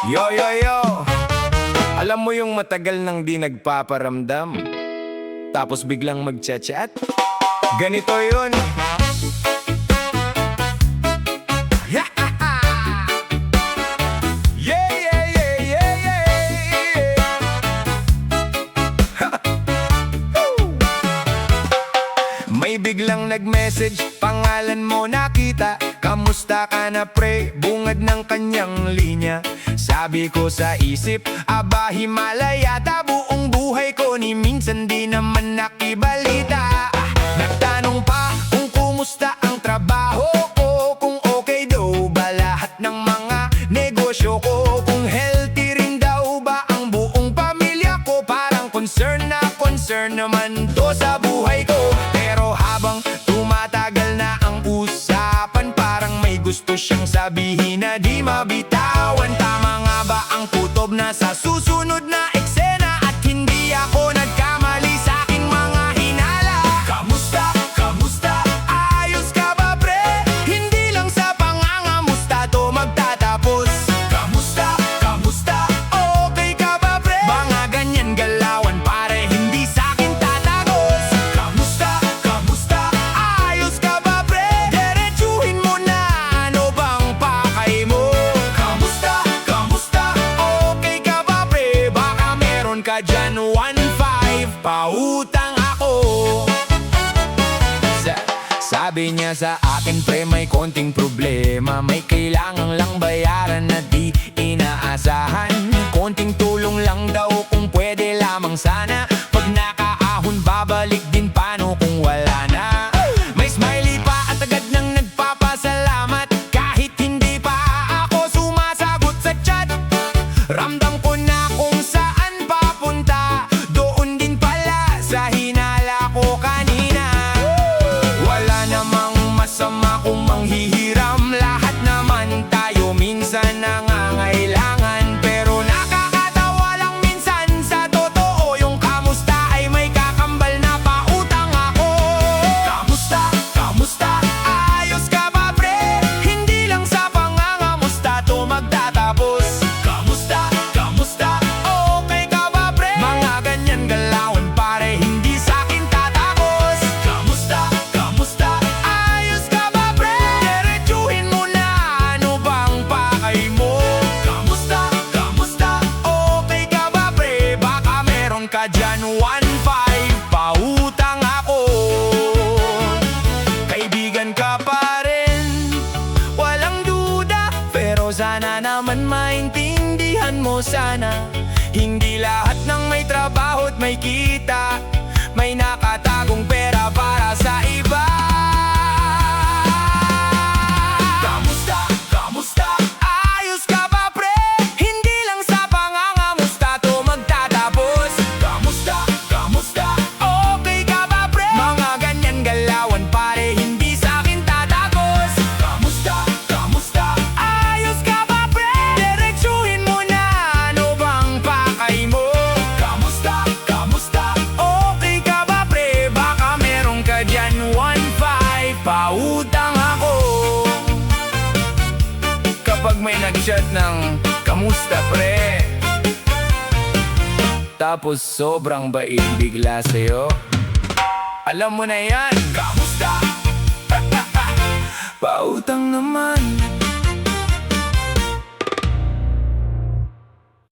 Yo, yo, yo! Alam mo yung matagal nang di nagpaparamdam, tapos biglang magchat-chat? Ganito yun. Yeah, yeah, yeah, yeah, yeah. May biglang nag-message, pangalan mo nakita. Kamusta ka na pre? Bungad ng kanyang linya. Sabi ko sa isip, aba Himalaya, buong buhay ko ni minsan di naman nakibalita. Nagtanong pa kung kumusta ang trabaho ko, kung okay daw ba lahat ng mga negosyo ko, kung healthy rin daw ba ang buong pamilya ko. Parang concern naman to sa buhay ko. Pero habang tumatagal na ang usapan, parang may gusto siyang sabihin na di mabitawan. Tama nga ba ang kutob na sa susunod na eksena? At hindi ako nagkamali sa aking mga hinala. Kamusta? Kamusta? Ayos ka ba pre? Hindi lang sa pangangamusta to magtatapos. Kamusta? Kamusta? Okay ka ba pre? Mga ganyan galawan pare, hindi sa akin tatagos. Kamusta? Kamusta? Ayos ka ba pre? Diretsuhin mo na, ano bang pakay mo? Kamusta? Kamusta? Okay ka ba pre? Baka meron ka dyan 1.5, pautang ako. Sabi niya sa akin pre, may konting problema, may kailangan lang bayaran na di inaasahan. Konting tulong lang daw kung pwede lamang sana. Pag nakaahon babalik din, paano kung wala na? May smiley pa at agad nang nagpapasalamat, kahit hindi pa ako sumasagot sa chat. Ramdam ko na kung saan papunta, doon din pala sa hinala ko kanina. Wala namang masama kung manghihiram, lahat naman tayo minsan nangangailangan. Pero nakakatawa lang minsan sa totoo, yung kamusta ay may kakambal na pautang ako. Kamusta? Kamusta? Ayos ka ba pre? Hindi lang sa pangangamusta to magtatapos. Kamusta? Kamusta? Okay ka ba pre? Mga ganyan galawan pare, hindi sa akin tatapos. Kamusta? Kamusta? Ayos ka ba pre? Diretsuhin mo na, ano bang pakay mo? Kamusta? Kamusta? Okay ka ba pre? Baka meron ka dyan 1.5, pautang ako. Kaibigan ka pa rin, walang duda, pero sana naman maintindihan mo sana. Hindi lahat ng may trabaho at may kita, may nakatagong pera para sa iba. Kamusta? Kamusta? Ayos ka ba pre? Hindi lang sa pangangamusta to magtatapos. Kamusta? Kamusta? Okay ka ba pre? Mga ganyan galawan pare, hindi sa akin tatagos. Kamusta? Kamusta? Ayos ka ba pre? Diretsuhin mo na, ano bang pakay mo? Kamusta? Kamusta? Okay ka ba pre? Baka meron ka dyan 1.5, pautang ako. Kapag may nag-chat ng kamusta pre, tapos sobrang bait bigla sa'yo, alam mo na yan, kamusta? Pautang naman.